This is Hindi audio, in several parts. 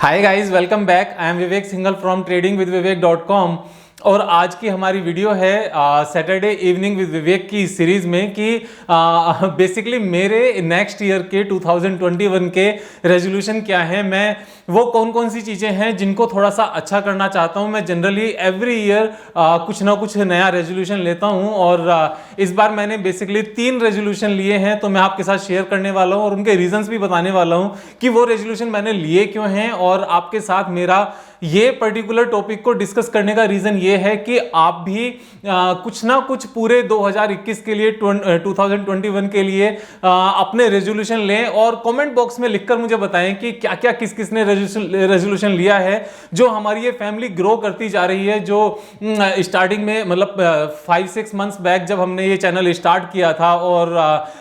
Hi guys, welcome back. I am Vivek Singhal from tradingwithvivek.com। और आज की हमारी वीडियो है सैटरडे इवनिंग विद विवेक की सीरीज में कि बेसिकली मेरे नेक्स्ट ईयर के 2021 के रेजोल्यूशन क्या है, मैं वो कौन कौन सी चीज़ें हैं जिनको थोड़ा सा अच्छा करना चाहता हूं। मैं जनरली एवरी ईयर कुछ ना कुछ नया रेजोल्यूशन लेता हूं और इस बार मैंने बेसिकली 3 रेजोल्यूशन लिए हैं, तो मैं आपके साथ शेयर करने वाला हूं और उनके रीजंस भी बताने वाला हूं कि वो रेजोल्यूशन मैंने लिए क्यों हैं। और आपके साथ मेरा ये पर्टिकुलर टॉपिक को डिस्कस करने का रीजन ये है कि आप भी कुछ ना कुछ पूरे 2021 के लिए 2021 के लिए अपने रेजोल्यूशन लें और कमेंट बॉक्स में लिखकर मुझे बताएं कि क्या क्या किस किस ने रेजोल्यूशन लिया है। जो हमारी ये फैमिली ग्रो करती जा रही है, जो स्टार्टिंग में मतलब 5-6 मंथ्स बैक जब हमने ये चैनल स्टार्ट किया था और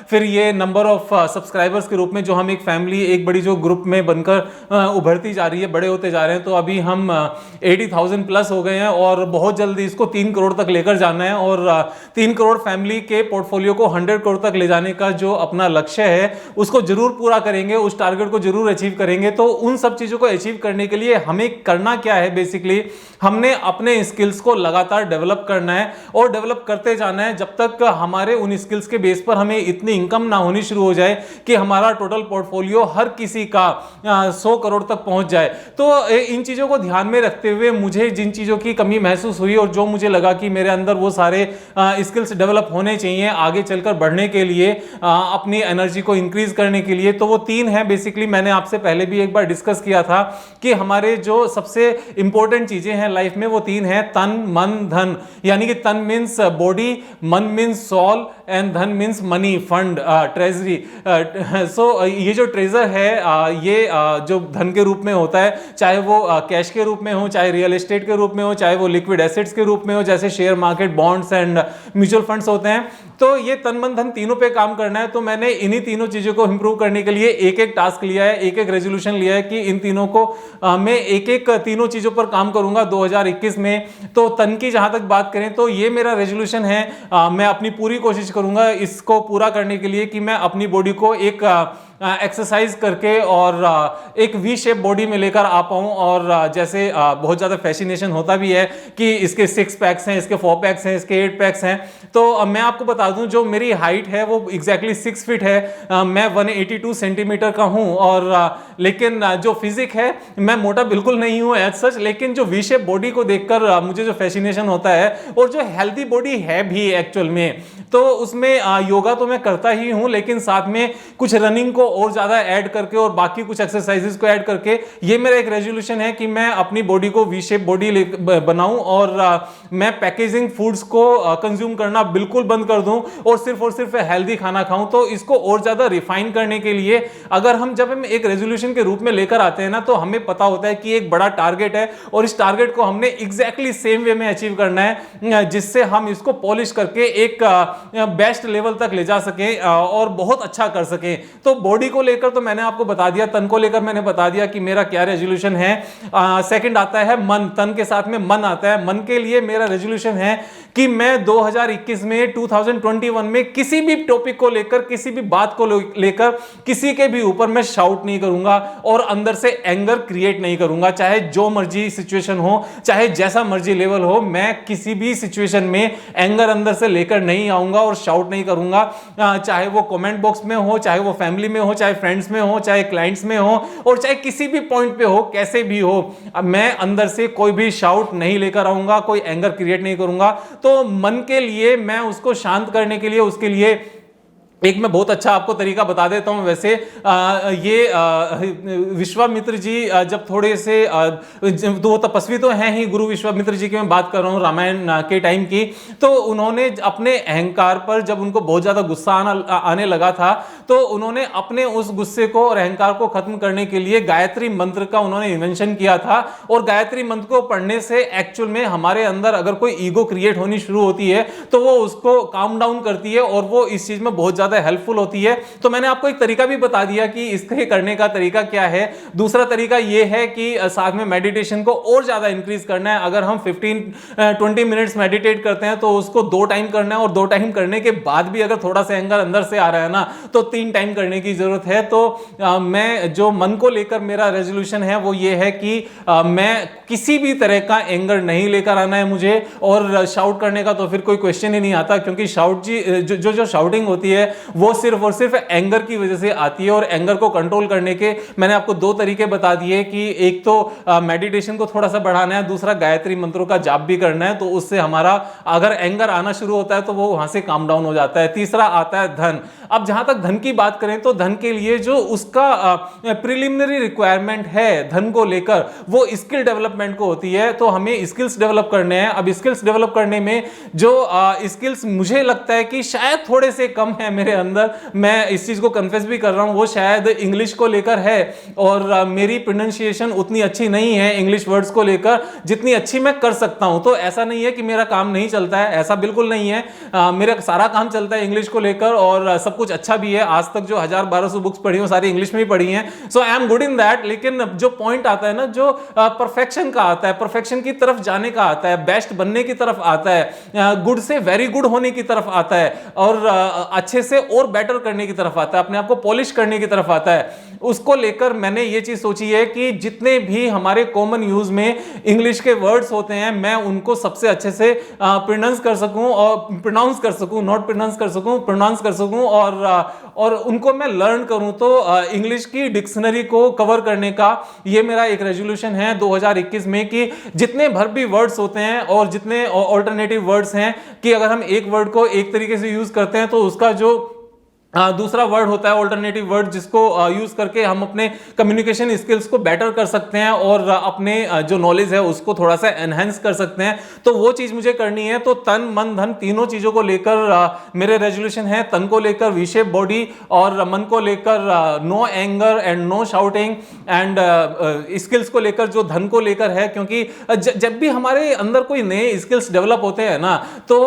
फिर ये नंबर ऑफ सब्सक्राइबर्स के रूप में जो हम एक फैमिली, एक बड़ी जो ग्रुप में बनकर उभरती जा रही है, बड़े होते जा रहे हैं। तो अभी हम 80,000 प्लस हो गए हैं और बहुत जल्दी इसको 3 करोड़ तक लेकर जाना है और 3 करोड़ फैमिली के पोर्टफोलियो को 100 करोड़ तक ले जाने का जो अपना लक्ष्य है उसको जरूर पूरा करेंगे, उस टारगेट को जरूर अचीव करेंगे। तो उन सब चीजों को अचीव करने के लिए हमें करना क्या है, बेसिकली हमने अपने स्किल्स को लगातार डेवलप करना है और डेवलप करते जाना है जब तक हमारे उन स्किल्स के बेस पर हमें इतनी इनकम ना होनी शुरू हो जाए कि हमारा टोटल पोर्टफोलियो हर किसी का 100 करोड़ तक पहुंच जाए। तो इन चीजों को ध्यान में रखते हुए मुझे जिन चीजों की कमी महसूस हुई और जो मुझे लगा कि मेरे अंदर वो सारे स्किल्स डेवलप होने चाहिए आगे चलकर बढ़ने के लिए, अपनी एनर्जी को इंक्रीज करने के लिए, तो वो 3 हैं। बेसिकली मैंने आपसे पहले भी एक बार डिस्कस किया था कि हमारे जो सबसे इंपॉर्टेंट चीजें हैं लाइफ में वो 3 हैं, तन मन धन। यानी कि तन मीन्स बॉडी, मन मीन्स सोल एंड धन मीन्स मनी, फंड, ट्रेजरी। सो ये जो ट्रेजर है ये जो धन के रूप में होता है, चाहे वो कैश के रूप में हो, चाहे रियल एस्टेट के रूप में हो, चाहे वो लिक्विड एसेट्स के रूप में हो, जैसे share market, bonds and mutual funds होते हैं। तो ये तन मन धन तीनों पे काम करना है। तो मैंने इन्हीं तीनों चीजों को इंप्रूव करने के लिए एक एक टास्क लिया है, एक एक रेजोल्यूशन लिया है कि इन तीनों को मैं एक एक तीनों चीजों पर काम करूंगा 2021 में। तो तन की जहां तक बात करें तो ये मेरा रेजोल्यूशन है, मैं अपनी पूरी कोशिश करूंगा इसको पूरा करने के लिए कि मैं अपनी बॉडी को एक एक्सरसाइज करके और एक वी शेप बॉडी में लेकर आ पाऊं। और जैसे बहुत ज़्यादा फैसिनेशन होता भी है कि इसके 6 पैक्स हैं, इसके 4 पैक्स हैं, इसके 8 पैक्स हैं। तो मैं आपको बता दूं जो मेरी हाइट है वो एग्जैक्टली 6 फीट है, मैं 182 सेंटीमीटर का हूं। और लेकिन जो फिजिक है, मैं मोटा बिल्कुल नहीं हूं एज सच, लेकिन जो वी शेप बॉडी को देखकर मुझे जो फैसिनेशन होता है और जो हेल्दी बॉडी है भी एक्चुअल में, तो उसमें योगा तो मैं करता ही हूं, लेकिन साथ में कुछ रनिंग को और ज्यादा ऐड करके और बाकी कुछ एक्सरसाइजेस को ऐड करके ये मेरा एक रेजोल्यूशन है कि मैं अपनी बॉडी को वी शेप बॉडी बनाऊं और मैं पैकेजिंग फूड्स को कंज्यूम करना बिल्कुल बंद कर दूं और सिर्फ हेल्दी खाना खाऊं। तो इसको और ज्यादा रिफाइन करने के लिए अगर जब हम एक रेजोल्यूशन के रूप में लेकर आते हैं ना, तो हमें पता होता है कि एक बड़ा टारगेट है और इस टारगेट को हमने एग्जैक्टली सेम वे में अचीव करना है, जिससे हम इसको पॉलिश करके एक बेस्ट लेवल तक ले जा सके और बहुत अच्छा कर सके। तो बॉडी को लेकर तो मैंने आपको बता दिया, तन को लेकर मैंने बता दिया कि मेरा क्या रेजोल्यूशन है। सेकंड आता है मन, तन के साथ में मन आता है। मन के लिए मेरा रेजोल्यूशन है कि मैं 2021 में 2021 में किसी भी टॉपिक को लेकर, किसी भी बात को लेकर किसी के भी ऊपर मैं शाउट नहीं करूंगा और अंदर से एंगर क्रिएट नहीं करूंगा। चाहे जो मर्जी सिचुएशन हो, चाहे जैसा मर्जी लेवल हो, मैं किसी भी सिचुएशन में एंगर अंदर से लेकर नहीं आऊंगा और शाउट नहीं करूंगा। चाहे वो कमेंट बॉक्स में हो, चाहे वो फैमिली में हो, चाहे फ्रेंड्स में हो, चाहे क्लाइंट्स में हो और चाहे किसी भी पॉइंट पे हो, कैसे भी हो, मैं अंदर से कोई भी शाउट नहीं लेकर आऊंगा, कोई एंगर क्रिएट नहीं करूंगा। तो मन के लिए मैं उसको शांत करने के लिए, उसके लिए एक मैं बहुत अच्छा आपको तरीका बता देता हूं। वैसे ये विश्वामित्र जी जब थोड़े से तो तपस्वी तो हैं ही, गुरु विश्वामित्र जी की मैं बात कर रहा हूं रामायण के टाइम की। तो उन्होंने अपने अहंकार पर जब उनको बहुत ज्यादा गुस्सा आने लगा था, तो उन्होंने अपने उस गुस्से को और अहंकार को खत्म करने के लिए गायत्री मंत्र का उन्होंने इन्वेंशन किया था। और गायत्री मंत्र को पढ़ने से एक्चुअल में हमारे अंदर अगर कोई ईगो क्रिएट होनी शुरू होती है तो वो उसको काम डाउन करती है और वो इस चीज में बहुत ज्यादा हेल्पफुल होती है। तो मैंने आपको एक तरीका भी बता दिया कि इसके करने का तरीका क्या है। दूसरा तरीका यह है कि साथ में मेडिटेशन को और ज्यादा इंक्रीज करना है। अगर हम 15-20 मिनट्स मेडिटेट करते हैं तो उसको 2 टाइम करना है, और 2 टाइम करने के बाद भी अगर थोड़ा सा एंगर अंदर से आ रहा है ना तो 3 टाइम करने की जरूरत है। तो मैं जो मन को लेकर मेरा रेजोल्यूशन है वो ये है कि मैं किसी भी तरह का एंगर नहीं लेकर आना है मुझे, और शाउट करने का तो फिर कोई क्वेश्चन ही नहीं आता, क्योंकि जो शाउटिंग होती है वो सिर्फ और सिर्फ एंगर की वजह से आती है। और एंगर को कंट्रोल करने के मैंने आपको 2 तरीके बता दिए कि एक तो मेडिटेशन को थोड़ा सा बढ़ाना है, दूसरा गायत्री मंत्रों का जाप भी करना है। तो उससे हमारा अगर एंगर आना शुरू होता है तो वो वहां से काम डाउन हो जाता है। तीसरा आता है धन। अब जहां तक धन की बात करें तो धन के लिए जो उसका प्रिलिमिनरी रिक्वायरमेंट है धन को लेकर वो स्किल डेवलपमेंट को होती है। तो हमें स्किल्स डेवलप करने हैं। अब स्किल्स डेवलप करने में जो स्किल्स मुझे लगता है कि शायद थोड़े से कम है मेरे अंदर, मैं इस चीज को कन्फेस भी कर रहा हूं, वो शायद इंग्लिश को लेकर है। और मेरी प्रोनाउंसिएशन उतनी अच्छी नहीं है इंग्लिश वर्ड्स को लेकर जितनी अच्छी मैं कर सकता हूं। तो ऐसा नहीं है कि मेरा काम नहीं चलता है, ऐसा बिल्कुल नहीं है। मेरा सारा काम चलता है इंग्लिश को लेकर, और सब कुछ अच्छा भी है। आज तक जो 1000-1200 बुक्स पढ़ी हो सारी इंग्लिश में ही पढ़ी हैं। So I am good in that. लेकिन जो पॉइंट आता है ना, जो परफेक्शन का आता है, परफेक्शन की तरफ जाने का आता है, बेस्ट बनने की तरफ आता है, गुड से वेरी गुड होने की तरफ आता है, और अच्छे से और बेटर करने की तरफ आता है, अपने आप को पॉलिश करने की तरफ आता है, उसको लेकर मैंने ये चीज सोची है कि जितने भी हमारे कॉमन यूज में इंग्लिश के वर्ड्स होते हैं मैं उनको सबसे अच्छे से प्रोनाउंस कर सकूं, और प्रोनाउंस कर सकूं, नॉट प्रोनाउंस कर सकूं, प्रोनाउंस कर सकूं, और उनको मैं लर्न करूं। तो इंग्लिश की डिक्शनरी को कवर करने का ये मेरा एक रेजोल्यूशन है 2021 में, कि जितने भर भी वर्ड्स होते हैं और जितने ऑल्टरनेटिव वर्ड्स हैं, कि अगर हम एक वर्ड को एक तरीके से यूज करते हैं तो उसका जो दूसरा वर्ड होता है ऑल्टरनेटिव वर्ड, जिसको यूज करके हम अपने कम्युनिकेशन स्किल्स को बेटर कर सकते हैं और अपने जो नॉलेज है उसको थोड़ा सा एनहेंस कर सकते हैं। तो वो चीज मुझे करनी है। तो तन मन धन तीनों चीजों को लेकर मेरे रेजोल्यूशन है। तन को लेकर वी शेप बॉडी, और मन को लेकर no anger and no shouting, and skills को लेकर जो धन को लेकर है, क्योंकि जब भी हमारे अंदर कोई नए स्किल्स डेवलप होते हैं ना तो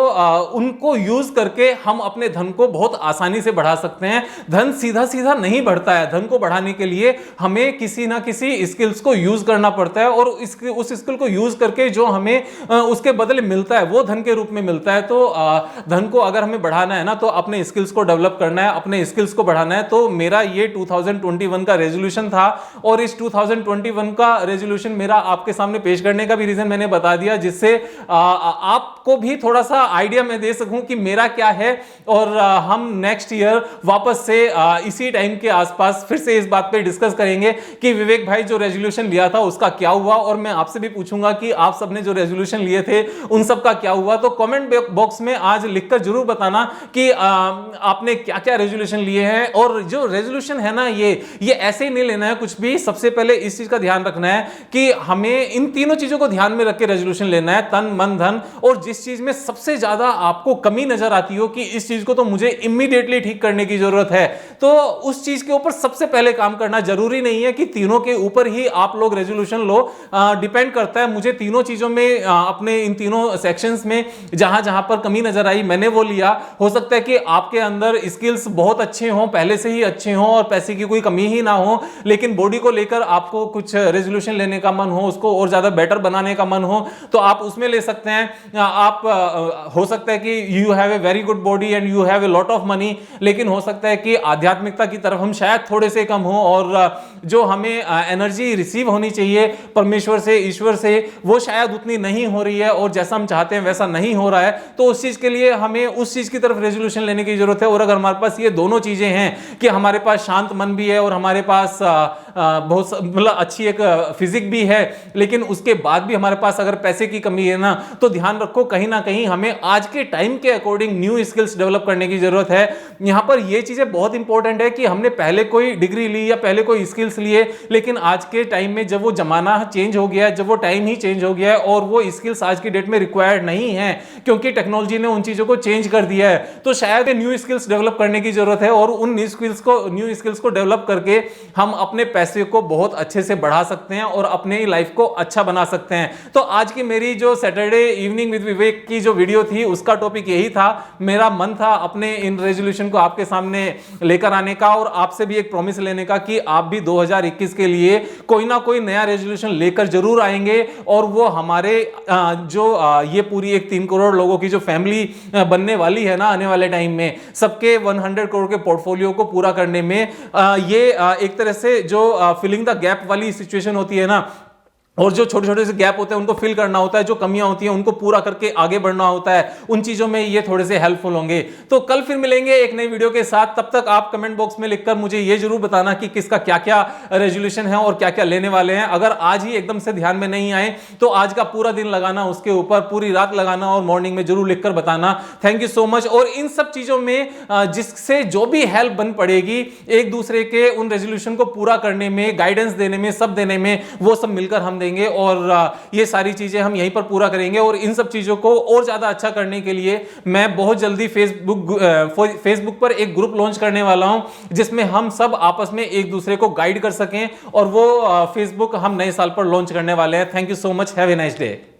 उनको यूज करके हम अपने धन को बहुत आसानी से बढ़ा सकते हैं। धन सीधा सीधा नहीं बढ़ता है। धन को बढ़ाने के लिए हमें किसी ना किसी स्किल्स को यूज करना पड़ता है, और उस स्किल को यूज करके जो हमें उसके बदले मिलता है वो धन के रूप में मिलता है। तो धन को अगर हमें बढ़ाना है ना तो अपने स्किल्स को डेवलप करना है, अपने स्किल्स को बढ़ाना है। तो मेरा ये 2021 का रेजोल्यूशन था, और इस 2021 का रेजोल्यूशन मेरा आपके सामने पेश करने का भी रीजन मैंने बता दिया, जिससे आपको भी थोड़ा सा आइडिया मैं दे सकूं कि मेरा क्या है, और हम नेक्स्ट ईयर वापस से इसी टाइम के आसपास फिर से इस बात पे डिस्कस करेंगे कि विवेक भाई जो रेजोल्यूशन लिया था उसका क्या हुआ, और मैं आपसे भी पूछूंगा कि आप सबने जो रेजोल्यूशन लिए थे उन सब का क्या हुआ। तो कमेंट बॉक्स में आज लिखकर जरूर बताना कि आपने क्या क्या रेजोल्यूशन लिए हैं। और जो रेजोल्यूशन है ना ये ऐसे ही नहीं लेना है कुछ भी। सबसे पहले इस चीज का ध्यान रखना है कि हमें इन तीनों चीजों को ध्यान में रख के रेजोल्यूशन लेना है, तन मन धन। और जिस चीज में सबसे ज्यादा आपको कमी नजर आती हो कि इस चीज को तो मुझे इमीडिएटली ठीक करने की जरूरत है, तो उस चीज के ऊपर सबसे पहले काम करना। जरूरी नहीं है कि तीनों के ऊपर ही आप लोग रेजोल्यूशन लो, डिपेंड करता है। मुझे तीनों चीजों में अपने इन तीनों सेक्शंस में जहां जहां पर कमी नजर आई मैंने वो लिया। हो सकता है कि आपके अंदर स्किल्स बहुत अच्छे हों, पहले से ही अच्छे हों, और पैसे की कोई कमी ही ना हो, लेकिन बॉडी को लेकर आपको कुछ रेजोल्यूशन लेने का मन हो, उसको और ज्यादा बेटर बनाने का मन हो, तो आप उसमें ले सकते हैं। आप हो सकता है कि you have a very good body and you have a lot of money, लेकिन हो सकता है कि आध्यात्मिकता की तरफ हम शायद थोड़े से कम हो, और जो हमें एनर्जी रिसीव होनी चाहिए परमेश्वर से, ईश्वर से, वो शायद उतनी नहीं हो रही है, और जैसा हम चाहते हैं वैसा नहीं हो रहा है। तो उस चीज के लिए हमें उस चीज की तरफ रेजोल्यूशन लेने की जरूरत है। और अगर हमारे पास ये दोनों चीजें हैं कि हमारे पास शांत मन भी है और हमारे पास बहुत मतलब अच्छी एक फिजिक भी है, लेकिन उसके बाद भी हमारे पास अगर पैसे की कमी है ना, तो ध्यान रखो कहीं ना कहीं हमें आज के टाइम के अकॉर्डिंग न्यू स्किल्स डेवलप करने की जरूरत है। यहां पर ये चीजें बहुत इंपॉर्टेंट है कि हमने पहले कोई डिग्री ली या पहले कोई स्किल्स लिए, लेकिन आज के टाइम में जब वो जमाना चेंज हो गया है, जब वो टाइम ही चेंज हो गया है, और वो स्किल्स आज की डेट में रिक्वायर्ड नहीं है क्योंकि टेक्नोलॉजी ने उन चीजों को चेंज कर दिया है। तो शायद न्यू स्किल्स डेवलप करने की जरूरत है, और उन न्यू स्किल्स को डेवलप करके हम अपने पैसे को बहुत अच्छे से बढ़ा सकते हैं और अपने लाइफ को अच्छा बना सकते हैं। तो आज की मेरी जो सैटरडे इवनिंग विद विवेक की जो वीडियो थी उसका टॉपिक यही था। मेरा मन था अपने इन रेजोल्यूशन को आपके आपके सामने लेकर आने का और आपसे भी एक प्रॉमिस लेने का कि आप भी 2021 के लिए कोई ना कोई नया रेजोल्यूशन लेकर जरूर आएंगे और वो हमारे ये पूरी एक 3 करोड़ लोगों की जो फैमिली बनने वाली है ना आने वाले टाइम में, सबके 100 करोड़ के पोर्टफोलियो को पूरा करने में ये एक तरह से जो फिलिंग द गैप वाली सिचुएशन होती है ना, और जो छोटे छोटे से गैप होते हैं उनको फिल करना होता है, जो कमियां होती हैं उनको पूरा करके आगे बढ़ना होता है, उन चीजों में ये थोड़े से हेल्पफुल होंगे। तो कल फिर मिलेंगे एक नई वीडियो के साथ। तब तक आप कमेंट बॉक्स में लिखकर मुझे ये जरूर बताना कि किसका क्या क्या रेजोल्यूशन है और क्या क्या लेने वाले हैं। अगर आज ही एकदम से ध्यान में नहीं आए तो आज का पूरा दिन लगाना, उसके ऊपर पूरी रात लगाना और मॉर्निंग में जरूर लिखकर बताना। Thank you so much. और इन सब चीजों में जिससे जो भी हेल्प बन पड़ेगी एक दूसरे के उन रेजोल्यूशन को पूरा करने में, गाइडेंस देने में, सब देने में, वो सब मिलकर हम देंगे और ये सारी चीजें हम यहीं पर पूरा करेंगे। और इन सब चीजों को और ज्यादा अच्छा करने के लिए मैं बहुत जल्दी फेसबुक पर एक ग्रुप लॉन्च करने वाला हूं जिसमें हम सब आपस में एक दूसरे को गाइड कर सकें, और वो फेसबुक हम नए साल पर लॉन्च करने वाले हैं। Thank you so much. Have a nice day.